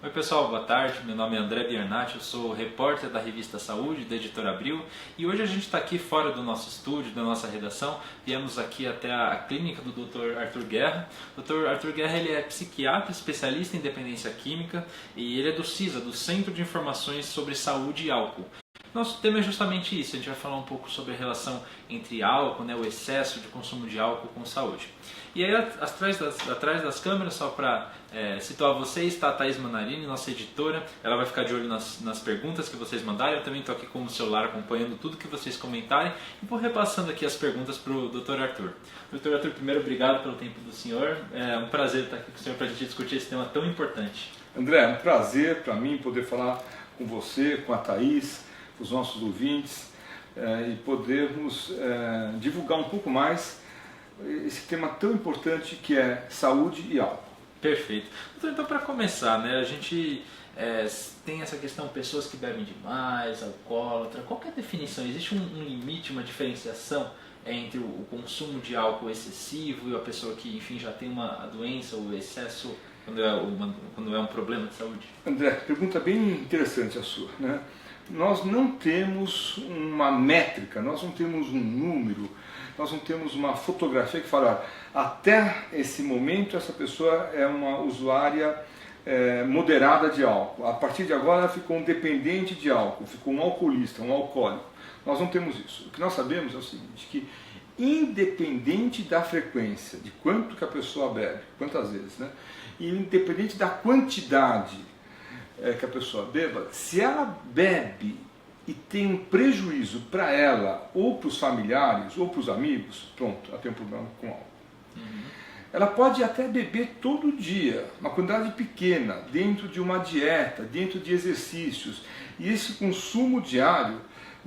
Oi pessoal, boa tarde. Meu nome é André Biernat, eu sou repórter da revista Saúde, da Editora Abril, e hoje a gente está aqui fora do nosso estúdio, da nossa redação. Viemos aqui até a clínica do Dr. Arthur Guerra. O Dr. Arthur Guerra ele é psiquiatra, especialista em dependência química, e ele é do CISA, do Centro de Informações sobre Saúde e Álcool. Nosso tema é justamente isso, a gente vai falar um pouco sobre a relação entre álcool, o excesso de consumo de álcool com saúde. E aí atrás das câmeras, só para situar vocês, está a Thaís Manarini, nossa editora. Ela vai ficar de olho nas perguntas que vocês mandarem. Eu também estou aqui com o celular acompanhando tudo que vocês comentarem e vou repassando aqui as perguntas para o Dr. Arthur. Dr. Arthur, primeiro, obrigado pelo tempo do senhor. É um prazer estar aqui com o senhor para a gente discutir esse tema tão importante. André, é um prazer para mim poder falar com você, com a Thaís, com os nossos ouvintes e podermos divulgar um pouco mais esse tema tão importante que é saúde e álcool. Perfeito. Então, para começar, a gente tem essa questão, pessoas que bebem demais, alcoólatra. Qual que é a definição? Existe um limite, uma diferenciação entre o consumo de álcool excessivo e a pessoa que, enfim, já tem uma doença ou excesso quando é um problema de saúde? André, pergunta bem interessante a sua, né? Nós não temos uma métrica, nós não temos um número, nós não temos uma fotografia que fala, até esse momento essa pessoa é uma usuária moderada de álcool, a partir de agora ela ficou um dependente de álcool, ficou um alcoolista, um alcoólico. Nós não temos isso. O que nós sabemos é o seguinte, que independente da frequência, de quanto que a pessoa bebe, quantas vezes, né? E independente da quantidade que a pessoa beba, se ela bebe e tem um prejuízo para ela, ou para os familiares, ou para os amigos, pronto, ela tem um problema com álcool. Ela pode até beber todo dia, uma quantidade pequena, dentro de uma dieta, dentro de exercícios. E esse consumo diário,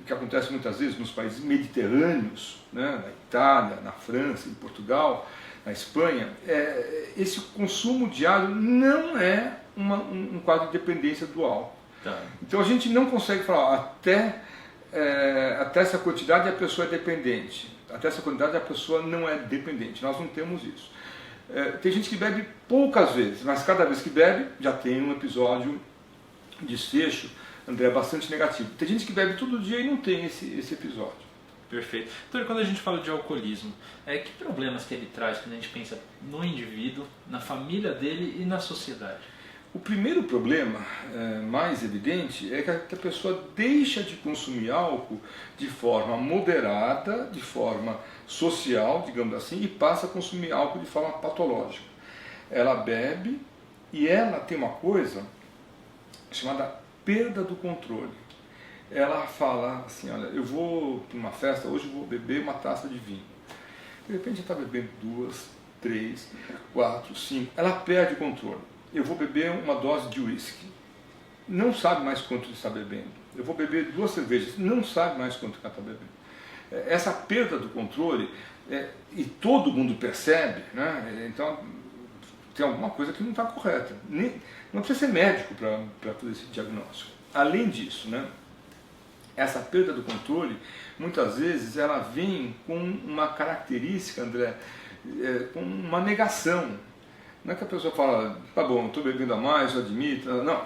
que acontece muitas vezes nos países mediterrâneos, né, na Itália, na França, em Portugal, na Espanha, esse consumo diário não é um quadro de dependência do álcool. Tá. Então a gente não consegue falar, até essa quantidade a pessoa é dependente, até essa quantidade a pessoa não é dependente. Nós não temos isso. Tem gente que bebe poucas vezes, mas cada vez que bebe já tem um episódio, desfecho, André, bastante negativo. Tem gente que bebe todo dia e não tem esse episódio. Perfeito. Então, quando a gente fala de alcoolismo, que problemas que ele traz quando a gente pensa no indivíduo, na família dele e na sociedade? O primeiro problema mais evidente é que a pessoa deixa de consumir álcool de forma moderada, de forma social, digamos assim, e passa a consumir álcool de forma patológica. Ela bebe e ela tem uma coisa chamada perda do controle. Ela fala assim, olha, eu vou para uma festa, hoje eu vou beber uma taça de vinho. De repente ela está bebendo 2, 3, 4, 5, ela perde o controle. Eu vou beber uma dose de uísque, não sabe mais quanto está bebendo. Eu vou beber 2 cervejas, não sabe mais quanto está bebendo. Essa perda do controle, e todo mundo percebe, né? Então tem alguma coisa que não está correta. Não precisa ser médico para fazer esse diagnóstico. Além disso, né? Essa perda do controle, muitas vezes, ela vem com uma característica, André, com uma negação. Não é que a pessoa fala, tá bom, estou bebendo a mais, eu admito. Não,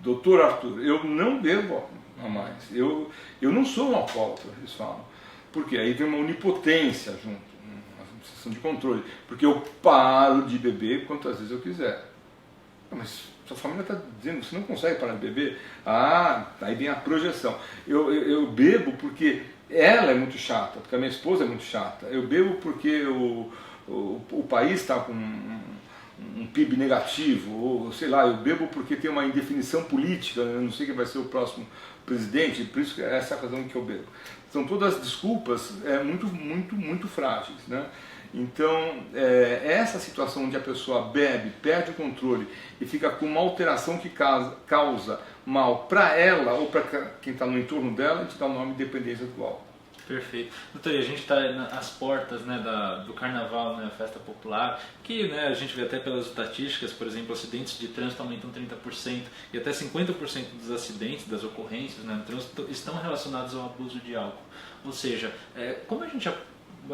doutor Arthur, eu não bebo a mais. Eu não sou um alcoólatra, eles falam. Porque aí vem uma onipotência junto, uma sensação de controle. Porque eu paro de beber quantas vezes eu quiser. Mas sua família está dizendo que você não consegue parar de beber? Aí vem a projeção. Eu bebo porque ela é muito chata, porque a minha esposa é muito chata. Eu bebo porque o país está com um PIB negativo, ou sei lá, eu bebo porque tem uma indefinição política, eu não sei quem vai ser o próximo presidente, por isso que é essa a razão que eu bebo. São todas desculpas muito frágeis, né? Então, essa situação onde a pessoa bebe, perde o controle e fica com uma alteração que causa mal para ela ou para quem está no entorno dela, a gente dá o nome de dependência do álcool. Perfeito. Doutor, e a gente está às portas, do carnaval, a festa popular, que a gente vê até pelas estatísticas, por exemplo, acidentes de trânsito aumentam 30% e até 50% dos acidentes, das ocorrências no trânsito estão relacionados ao abuso de álcool. Ou seja, como a gente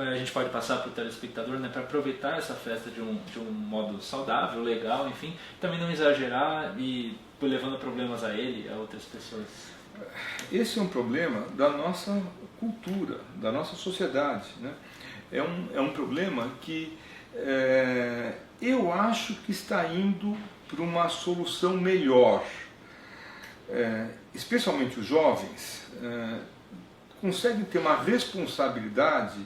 a gente pode passar para o telespectador, né, para aproveitar essa festa de um modo saudável, legal, enfim, também não exagerar e levando problemas a ele e a outras pessoas. Esse é um problema da nossa cultura, da nossa sociedade, né? É um problema que eu acho que está indo para uma solução melhor. Especialmente os jovens conseguem ter uma responsabilidade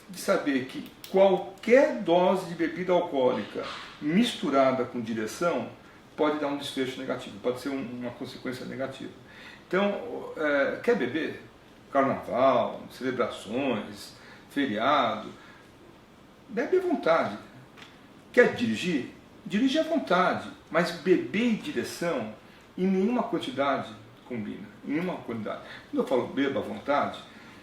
de saber que qualquer dose de bebida alcoólica misturada com direção pode dar um desfecho negativo, pode ser uma consequência negativa. Então, quer beber? Carnaval, celebrações, feriado, bebe à vontade. Quer dirigir? Dirige à vontade, mas beber em direção em nenhuma quantidade combina, em nenhuma quantidade. Quando eu falo beba à vontade,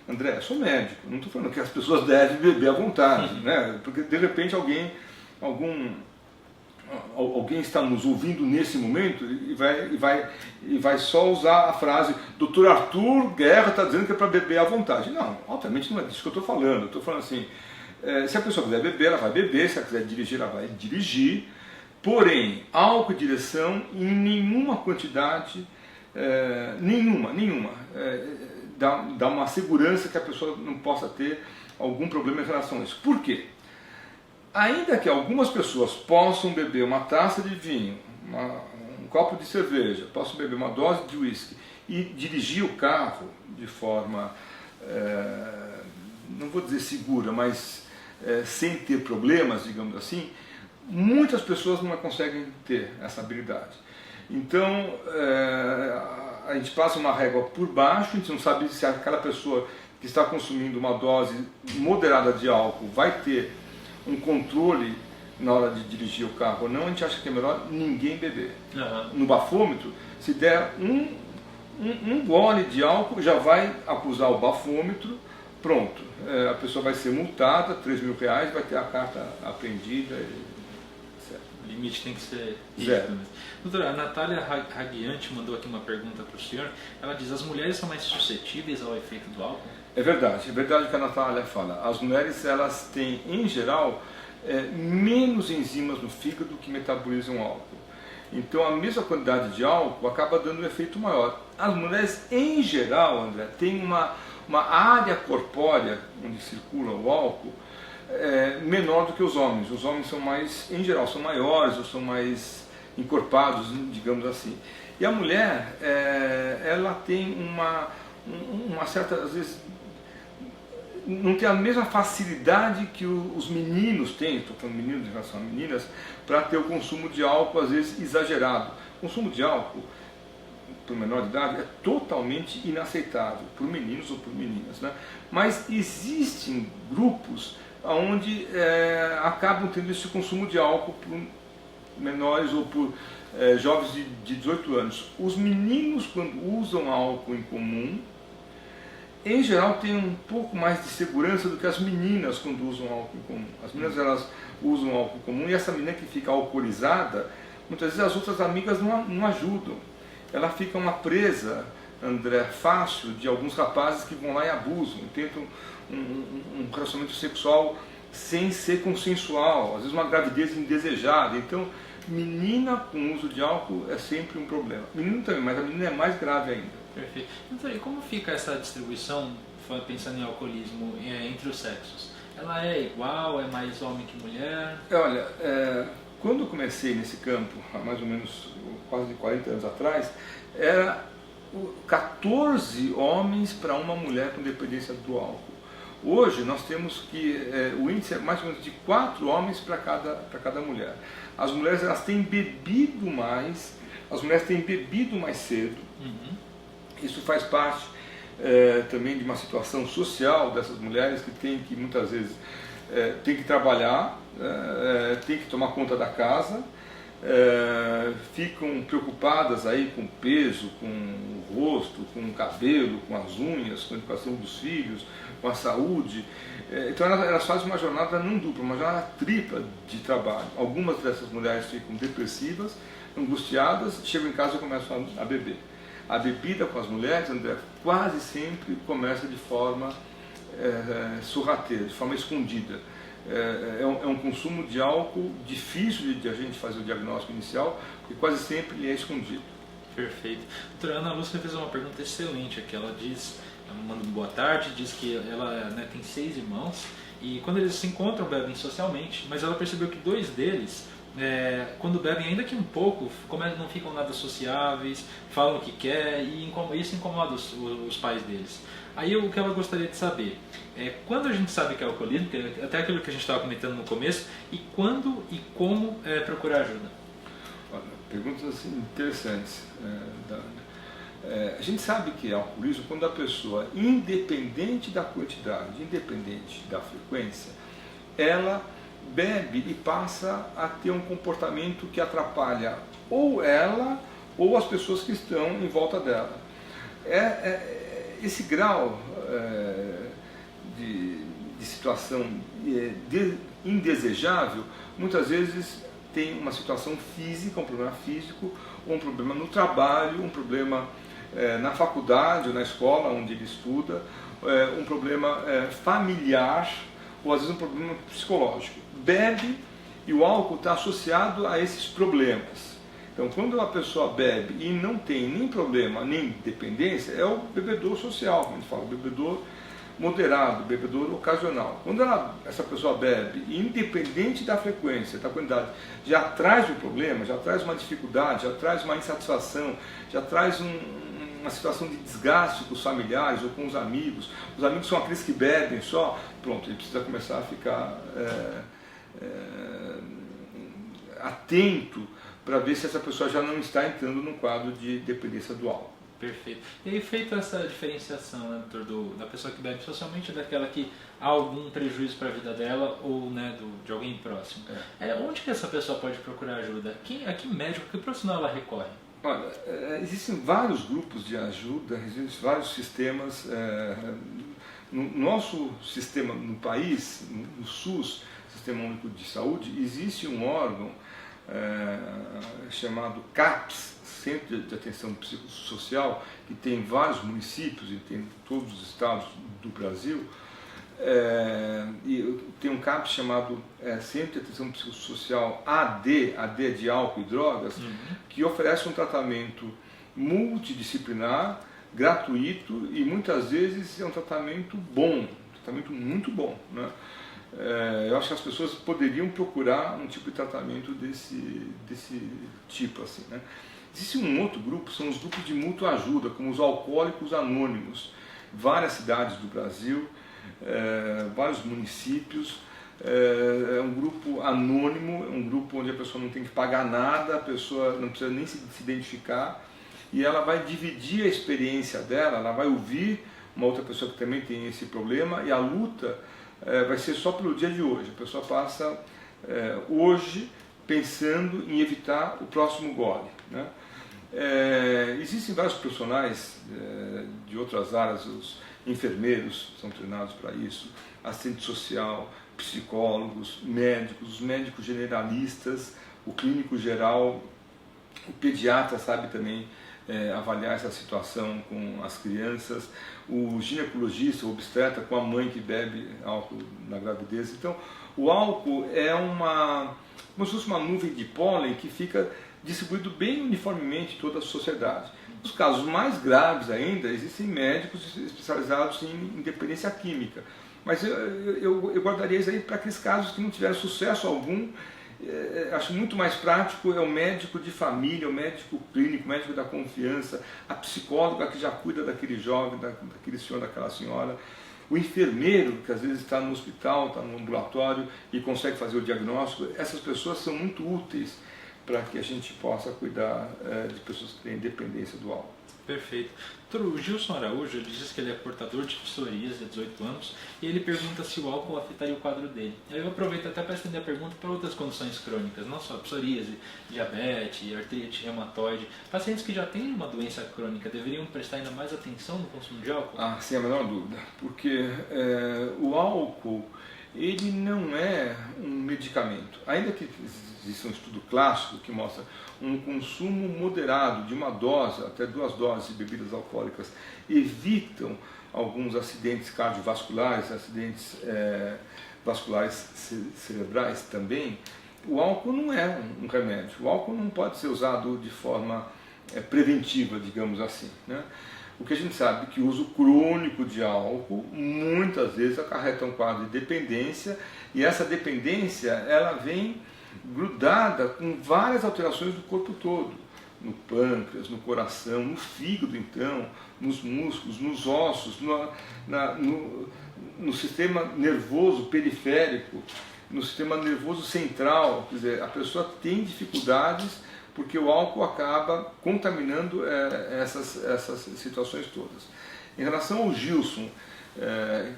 André, eu sou médico, não estou falando que as pessoas devem beber à vontade, né? Porque de repente alguém está nos ouvindo nesse momento e vai só usar a frase Dr. Arthur Guerra está dizendo que é para beber à vontade. Não, obviamente não é disso que eu estou falando. Eu estou falando assim, se a pessoa quiser beber, ela vai beber, se ela quiser dirigir, ela vai dirigir, porém, álcool e direção em nenhuma quantidade, nenhuma, dá uma segurança que a pessoa não possa ter algum problema em relação a isso. Por quê? Ainda que algumas pessoas possam beber uma taça de vinho, um copo de cerveja, possam beber uma dose de uísque e dirigir o carro de forma, não vou dizer segura, mas sem ter problemas, digamos assim, muitas pessoas não conseguem ter essa habilidade. Então, a gente passa uma régua por baixo, a gente não sabe se aquela pessoa que está consumindo uma dose moderada de álcool vai ter um controle na hora de dirigir o carro ou não. A gente acha que é melhor ninguém beber. No bafômetro, se der um gole de álcool, já vai acusar o bafômetro, pronto. A pessoa vai ser multada, R$3.000, vai ter a carta apreendida. O limite tem que ser zero. Doutora, a Natália Raguiante mandou aqui uma pergunta para o senhor. Ela diz, as mulheres são mais suscetíveis ao efeito do álcool? É verdade o que a Natália fala. As mulheres, elas têm, em geral, menos enzimas no fígado que metabolizam álcool. Então, a mesma quantidade de álcool acaba dando um efeito maior. As mulheres, em geral, André, têm uma área corpórea onde circula o álcool menor do que os homens. Os homens são mais, em geral, são maiores ou são mais encorpados, digamos assim. E a mulher, ela tem uma certa, às vezes, não tem a mesma facilidade que os meninos têm, estou falando meninos em relação a meninas, para ter o consumo de álcool, às vezes, exagerado. O consumo de álcool, por menor de idade, é totalmente inaceitável, por meninos ou por meninas, né? Mas existem grupos onde acabam tendo esse consumo de álcool por menores ou por jovens de 18 anos. Os meninos, quando usam álcool em comum, em geral têm um pouco mais de segurança do que as meninas quando usam álcool em comum. As meninas, elas usam álcool em comum e essa menina que fica alcoolizada, muitas vezes as outras amigas não ajudam. Ela fica uma presa, André, fácil de alguns rapazes que vão lá e abusam, tentam um relacionamento sexual sem ser consensual, às vezes uma gravidez indesejada. Então, menina com uso de álcool é sempre um problema. Menino também, mas a menina é mais grave ainda. Perfeito. Então, e como fica essa distribuição, pensando em alcoolismo, entre os sexos? Ela é igual, é mais homem que mulher? Olha, quando eu comecei nesse campo, há mais ou menos quase 40 anos atrás, era 14 homens para uma mulher com dependência do álcool. Hoje nós temos que o índice é mais ou menos de 4 homens para cada mulher. As mulheres, elas têm bebido mais, as mulheres têm bebido mais cedo. Isso faz parte também de uma situação social dessas mulheres que muitas vezes tem que trabalhar, tem que tomar conta da casa, ficam preocupadas aí com o peso, com o rosto, com o cabelo, com as unhas, com a educação dos filhos, com a saúde. Então elas fazem uma jornada não dupla, uma jornada tripla de trabalho. Algumas dessas mulheres ficam depressivas, angustiadas, chegam em casa e começam a beber. A bebida com as mulheres, André, quase sempre começa de forma sorrateira, de forma escondida. É um consumo de álcool difícil de a gente fazer o diagnóstico inicial, porque quase sempre ele é escondido. Perfeito. Doutora Ana Lúcia fez uma pergunta excelente aqui. Ela manda boa tarde, diz que ela, né, tem 6 irmãos e quando eles se encontram bebem socialmente, mas ela percebeu que 2 deles, quando bebem ainda que um pouco, não ficam nada sociáveis, falam o que quer e isso incomoda os pais deles. Aí o que ela gostaria de saber é quando a gente sabe que é alcoolismo, que é até aquilo que a gente estava comentando no começo, e quando e como procurar ajuda. Olha, perguntas assim, interessantes. A gente sabe que é alcoolismo quando a pessoa, independente da quantidade, independente da frequência, ela bebe e passa a ter um comportamento que atrapalha ou ela ou as pessoas que estão em volta dela. Esse grau de situação indesejável, muitas vezes tem uma situação física, um problema físico, ou um problema no trabalho, um problema na faculdade ou na escola onde ele estuda, um problema familiar, ou às vezes um problema psicológico. Bebe e o álcool está associado a esses problemas. Então, quando a pessoa bebe e não tem nem problema, nem dependência, é o bebedor social, como a gente fala, o bebedor moderado, bebedor ocasional. Quando essa pessoa bebe, independente da frequência, da quantidade, já traz um problema, já traz uma dificuldade, já traz uma insatisfação, já traz uma situação de desgaste com os familiares ou com os amigos são aqueles que bebem só, pronto, ele precisa começar a ficar atento para ver se essa pessoa já não está entrando num quadro de dependência do álcool. Perfeito. E aí, feita essa diferenciação, né, doutor, da pessoa que bebe socialmente, daquela que há algum prejuízo para a vida dela ou, né, de alguém próximo, onde que essa pessoa pode procurar ajuda? A que médico, que profissional ela recorre? Olha, existem vários grupos de ajuda, existem vários sistemas. No nosso sistema, no país, no SUS, Sistema Único de Saúde, existe um órgão chamado CAPS, Centro de Atenção Psicossocial, que tem vários municípios e tem todos os estados do Brasil. E tem um CAPS chamado Centro de Atenção Psicossocial AD de álcool e drogas, que oferece um tratamento multidisciplinar, gratuito e muitas vezes é um tratamento bom, um tratamento muito bom, né? Eu acho que as pessoas poderiam procurar um tipo de tratamento desse tipo, assim, né? Existe um outro grupo, são os grupos de mútua ajuda, como os alcoólicos anônimos, várias cidades do Brasil, vários municípios. É um grupo anônimo, é um grupo onde a pessoa não tem que pagar nada, a pessoa não precisa nem se identificar, e ela vai dividir a experiência dela, ela vai ouvir uma outra pessoa que também tem esse problema, e a luta vai ser só pelo dia de hoje. A pessoa passa hoje pensando em evitar o próximo gole, né? Existem vários profissionais de outras áreas, os enfermeiros são treinados para isso, assistente social, psicólogos, médicos, os médicos generalistas, o clínico geral, o pediatra sabe também avaliar essa situação com as crianças, o ginecologista, o obstetra com a mãe que bebe álcool na gravidez. Então, o álcool é como se fosse uma nuvem de pólen que fica distribuído bem uniformemente em toda a sociedade. Nos casos mais graves ainda, existem médicos especializados em dependência química. Mas eu guardaria isso aí para aqueles casos que não tiveram sucesso algum. Acho muito mais prático o médico de família, o médico clínico, o médico da confiança, a psicóloga que já cuida daquele jovem, daquele senhor, daquela senhora, o enfermeiro que às vezes está no hospital, está no ambulatório e consegue fazer o diagnóstico. Essas pessoas são muito úteis para que a gente possa cuidar de pessoas que têm dependência do álcool. Perfeito. Doutor, o Gilson Araújo, ele diz que ele é portador de psoríase há 18 anos e ele pergunta se o álcool afetaria o quadro dele. Eu aproveito até para estender a pergunta para outras condições crônicas, não só psoríase, diabetes, artrite reumatoide. Pacientes que já têm uma doença crônica deveriam prestar ainda mais atenção no consumo de álcool? Sem a menor dúvida, porque o álcool ele não é um medicamento. Ainda que exista um estudo clássico que mostra um consumo moderado de uma dose até 2 doses de bebidas alcoólicas evitam alguns acidentes cardiovasculares, acidentes vasculares cerebrais também. O álcool não é um remédio. O álcool não pode ser usado de forma preventiva, digamos assim, né? O que a gente sabe é que o uso crônico de álcool muitas vezes acarreta um quadro de dependência, e essa dependência ela vem grudada com várias alterações do corpo todo, no pâncreas, no coração, no fígado, então, nos músculos, nos ossos, no sistema nervoso periférico, no sistema nervoso central. Quer dizer, a pessoa tem dificuldades porque o álcool acaba contaminando essas situações todas. Em relação ao Gilson,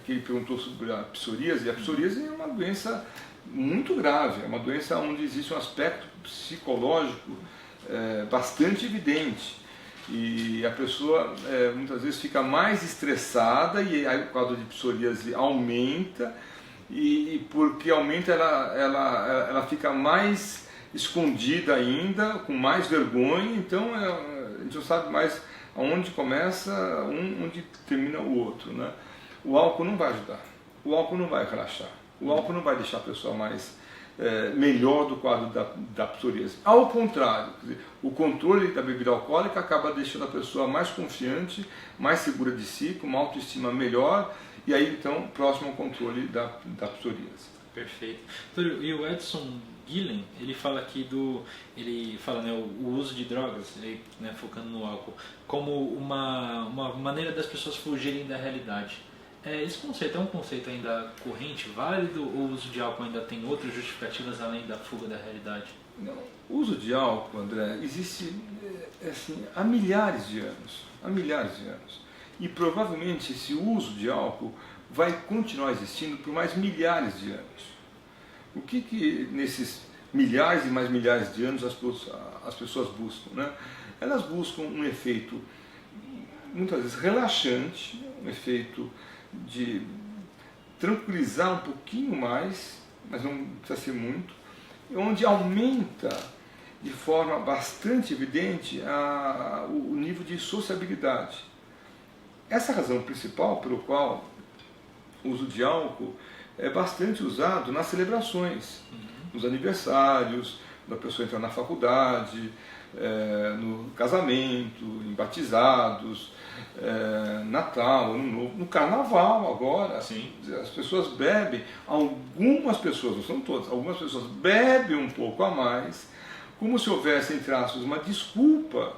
que ele perguntou sobre a psoríase é uma doença muito grave, é uma doença onde existe um aspecto psicológico bastante evidente, e a pessoa muitas vezes fica mais estressada, e aí o quadro de psoríase aumenta, e porque aumenta ela fica mais escondida ainda, com mais vergonha, então a gente não sabe mais aonde começa onde termina o outro, né? O álcool não vai ajudar, o álcool não vai relaxar, o álcool não vai deixar a pessoa mais melhor do quadro da psoríase. Ao contrário, quer dizer, o controle da bebida alcoólica acaba deixando a pessoa mais confiante, mais segura de si, com uma autoestima melhor, e aí então próximo ao controle da psoríase. Perfeito. E o Edson Gillen, ele fala aqui né, o uso de drogas, ele, né, focando no álcool, como uma maneira das pessoas fugirem da realidade. Esse conceito é um conceito ainda corrente, válido, ou o uso de álcool ainda tem outras justificativas além da fuga da realidade? Não, o uso de álcool, André, existe assim, há milhares de anos, e provavelmente esse uso de álcool vai continuar existindo por mais milhares de anos. O que nesses milhares e mais milhares de anos as pessoas buscam, né? Elas buscam um efeito muitas vezes relaxante, um efeito de tranquilizar um pouquinho mais, mas não precisa ser muito, onde aumenta de forma bastante evidente o nível de sociabilidade. Essa é a razão principal pelo qual o uso de álcool é bastante usado nas celebrações, nos aniversários, da pessoa entrar na faculdade, no casamento, em batizados, Natal, Ano Novo, no Carnaval agora. Sim. As pessoas bebem, algumas pessoas, não são todas, algumas pessoas bebem um pouco a mais, como se houvesse, entre aspas, uma desculpa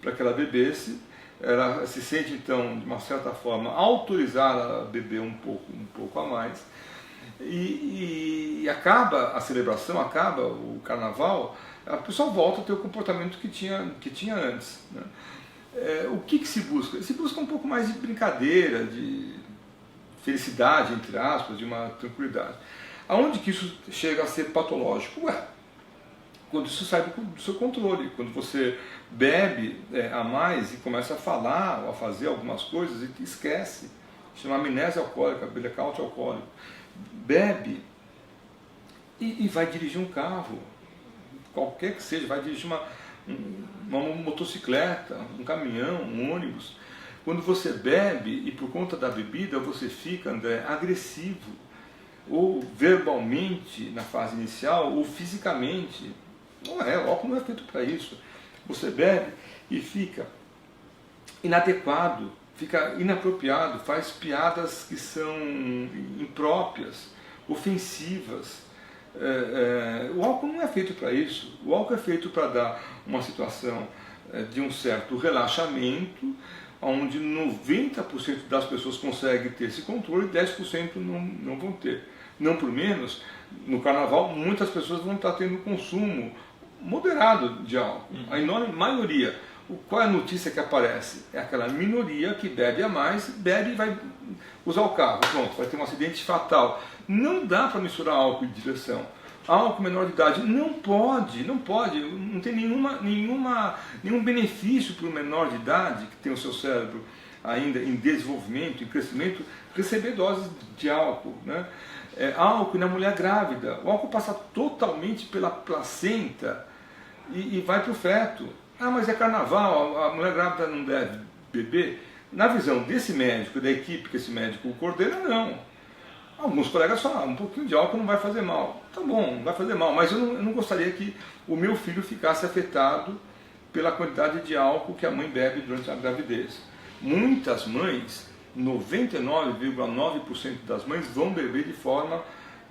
para que ela bebesse. Ela se sente então, de uma certa forma, autorizada a beber um pouco a mais, e acaba a celebração, acaba o carnaval, a pessoa volta a ter o comportamento que tinha antes, né? O que se busca? Se busca um pouco mais de brincadeira, de felicidade, entre aspas, de uma tranquilidade. Aonde que isso chega a ser patológico? Quando isso sai do seu controle, quando você bebe a mais e começa a falar ou a fazer algumas coisas e esquece, chama amnésia alcoólica, blackout alcoólico, bebe e vai dirigir um carro, qualquer que seja, vai dirigir uma motocicleta, um caminhão, um ônibus. Quando você bebe e por conta da bebida você fica, André, agressivo, ou verbalmente na fase inicial, ou fisicamente. Não é, o álcool não é feito para isso. Você bebe e fica inadequado, fica inapropriado, faz piadas que são impróprias, ofensivas. O álcool não é feito para isso. O álcool é feito para dar uma situação de um certo relaxamento, onde 90% das pessoas conseguem ter esse controle e 10% não vão ter. Não por menos, no carnaval muitas pessoas vão estar tendo consumo moderado de álcool. A enorme maioria. Qual é a notícia que aparece? É aquela minoria que bebe a mais, bebe e vai usar o carro. Pronto, vai ter um acidente fatal. Não dá para misturar álcool e direção. Álcool menor de idade não pode, não tem nenhum benefício para o menor de idade, que tem o seu cérebro ainda em desenvolvimento, em crescimento, receber doses de álcool, né? álcool na mulher grávida. O álcool passa totalmente pela placenta e vai para o feto. Ah, mas é carnaval, a mulher grávida não deve beber. Na visão desse médico, da equipe que esse médico coordena, não. Alguns colegas falam, um pouquinho de álcool não vai fazer mal. Tá bom, não vai fazer mal, mas eu não gostaria que o meu filho ficasse afetado pela quantidade de álcool que a mãe bebe durante a gravidez. Muitas mães, 99,9% das mães vão beber de forma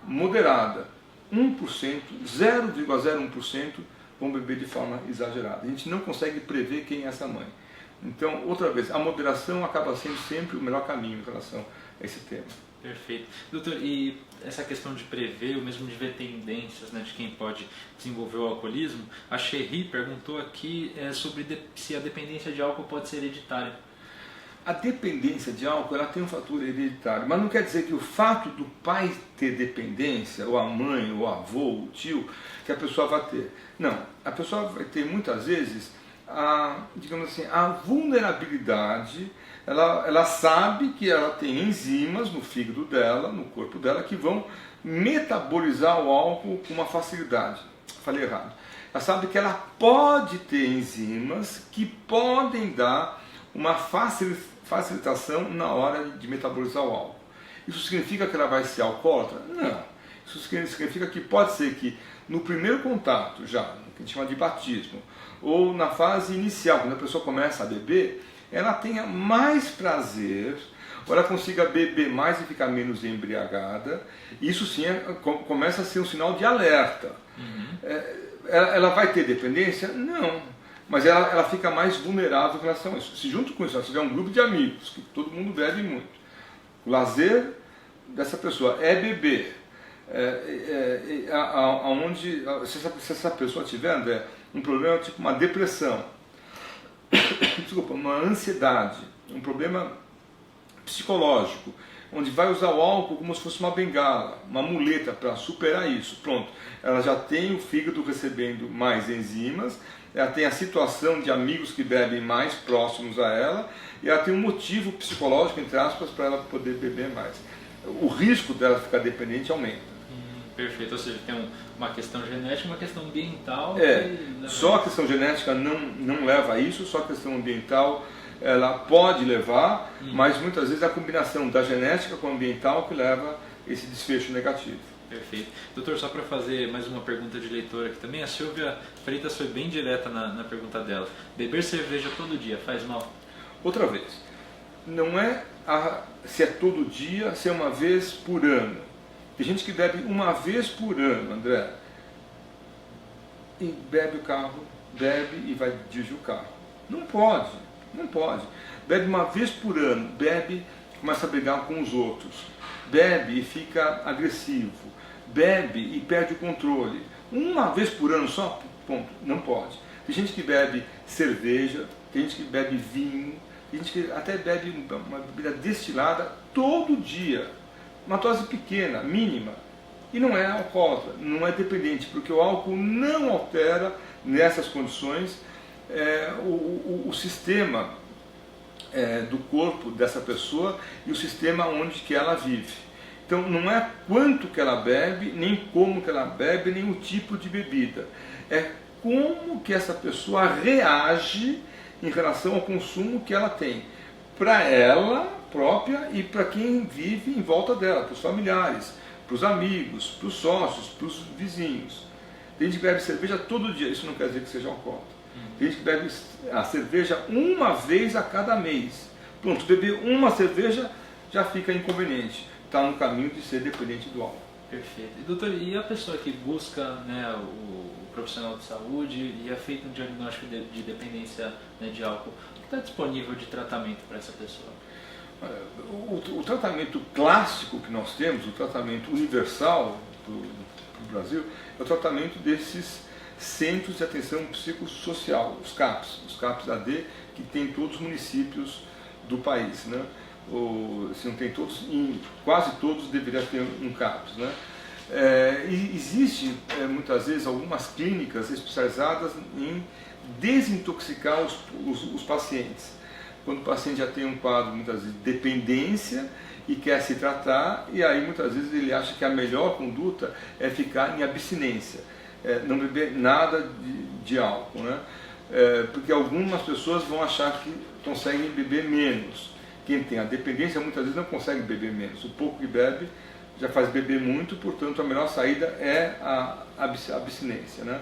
moderada. 1%, 0,01% vão beber de forma exagerada. A gente não consegue prever quem é essa mãe. Então, outra vez, a moderação acaba sendo sempre o melhor caminho em relação a esse tema. Perfeito. Doutor, e essa questão de prever, ou mesmo de ver tendências, né, de quem pode desenvolver o alcoolismo, a Sherry perguntou aqui sobre se a dependência de álcool pode ser hereditária. A dependência de álcool, ela tem um fator hereditário, mas não quer dizer que o fato do pai ter dependência, ou a mãe, ou o avô, o tio, que a pessoa vai ter. Não, a pessoa vai ter muitas vezes digamos assim, a vulnerabilidade. Ela sabe que ela tem enzimas no fígado dela, no corpo dela, que vão metabolizar o álcool com uma facilidade. Falei errado. Ela sabe que ela pode ter enzimas que podem dar uma facilitação na hora de metabolizar o álcool. Isso significa que ela vai ser alcoólatra? Não. Isso significa que pode ser que no primeiro contato, já, que a gente chama de batismo, ou na fase inicial, quando a pessoa começa a beber, ela tenha mais prazer, ou ela consiga beber mais e ficar menos embriagada. Isso sim começa a ser um sinal de alerta. Ela vai ter dependência? Não. Mas ela fica mais vulnerável em relação a isso. Se junto com isso ela tiver um grupo de amigos, que todo mundo bebe muito, o lazer dessa pessoa é beber, se essa pessoa tiver, André, um problema tipo uma depressão, desculpa, uma ansiedade, um problema psicológico, onde vai usar o álcool como se fosse uma bengala, uma muleta para superar isso, pronto, ela já tem o fígado recebendo mais enzimas, ela tem a situação de amigos que bebem mais próximos a ela, e ela tem um motivo psicológico, entre aspas, para ela poder beber mais. O risco dela ficar dependente aumenta. Perfeito, ou seja, tem uma questão genética, uma questão ambiental. Só a questão genética não leva a isso, só a questão ambiental ela pode levar, mas muitas vezes é a combinação da genética com o ambiental que leva esse desfecho negativo. Perfeito. Doutor, só para fazer mais uma pergunta de leitor aqui também, a Silvia Freitas foi bem direta na pergunta dela. Beber cerveja todo dia faz mal? Outra vez, não é se é todo dia, se é uma vez por ano. Tem gente que bebe uma vez por ano, André, e bebe o carro, bebe e vai dirigir o carro. Não pode, não pode. Bebe uma vez por ano, bebe e começa a brigar com os outros. Bebe e fica agressivo. Bebe e perde o controle. Uma vez por ano só, ponto, não pode. Tem gente que bebe cerveja, tem gente que bebe vinho, tem gente que até bebe uma bebida destilada todo dia. Uma dose pequena, mínima, e não é alcoólatra, não é dependente, porque o álcool não altera nessas condições o sistema do corpo dessa pessoa e o sistema onde que ela vive. Então não é quanto que ela bebe, nem como que ela bebe, nem o tipo de bebida. É como que essa pessoa reage em relação ao consumo que ela tem. Para ela própria e para quem vive em volta dela, para os familiares, para os amigos, para os sócios, para os vizinhos. Tem gente que bebe cerveja todo dia, isso não quer dizer que seja alcoólatra. Tem gente que bebe a cerveja uma vez a cada mês. Pronto, beber uma cerveja já fica inconveniente, está no caminho de ser dependente do álcool. Perfeito. E, doutor, e a pessoa que busca, né, o profissional de saúde e é feito um diagnóstico de dependência, né, de álcool, o que está disponível de tratamento para essa pessoa? O tratamento clássico que nós temos, o tratamento universal do Brasil, é o tratamento desses Centros de Atenção Psicossocial, os CAPs AD, que tem em todos os municípios do país, né? Se não tem todos, quase todos deveriam ter um CAPS, né? E existe muitas vezes algumas clínicas especializadas em desintoxicar os pacientes. quando o paciente já tem um quadro, muitas vezes, de dependência e quer se tratar, e aí muitas vezes ele acha que a melhor conduta é ficar em abstinência, não beber nada de álcool, né? Porque algumas pessoas vão achar que conseguem beber menos. Quem tem a dependência muitas vezes não consegue beber menos. O pouco que bebe já faz beber muito, portanto a melhor saída é a abstinência, né?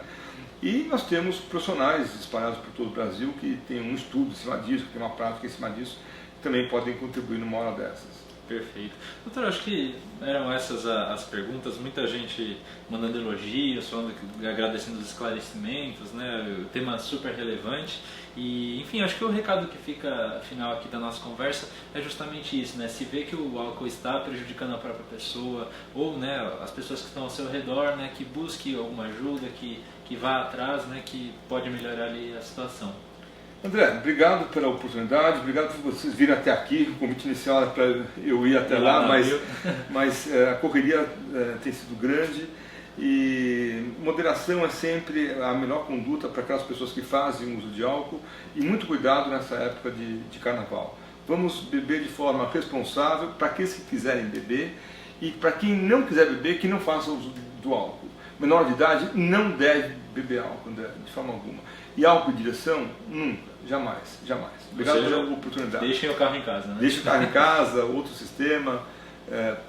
E nós temos profissionais espalhados por todo o Brasil que têm um estudo em cima disso, que tem uma prática em cima disso, que também podem contribuir numa hora dessas. Perfeito. Doutor, acho que eram essas as perguntas, muita gente mandando elogios, falando, agradecendo os esclarecimentos, né? O tema super relevante. E, enfim, acho que o recado que fica final aqui da nossa conversa é justamente isso, né? Se vê que o álcool está prejudicando a própria pessoa, ou, né, as pessoas que estão ao seu redor, né, que busque alguma ajuda, que vá atrás, né, que pode melhorar ali a situação. André, obrigado pela oportunidade, obrigado por vocês virem até aqui. O convite inicial era para eu ir até lá, mas a correria tem sido grande e moderação é sempre a melhor conduta para aquelas pessoas que fazem uso de álcool e muito cuidado nessa época de carnaval. Vamos beber de forma responsável para aqueles que quiserem beber e para quem não quiser beber, que não faça uso do álcool. Menor de idade não deve beber álcool, André, de forma alguma. E álcool em direção? Nunca, jamais, jamais. Obrigado pela oportunidade. Deixem o carro em casa, né? Deixem o carro em casa, outro sistema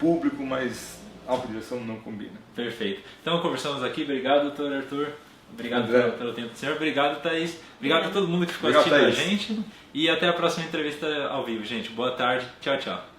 público, mas álcool em direção não combina. Perfeito. Então conversamos aqui, obrigado, doutor Arthur. Obrigado pelo tempo do senhor. Obrigado, Thaís. Obrigado a todo mundo que ficou assistindo a gente. E até a próxima entrevista ao vivo, gente. Boa tarde. Tchau, tchau.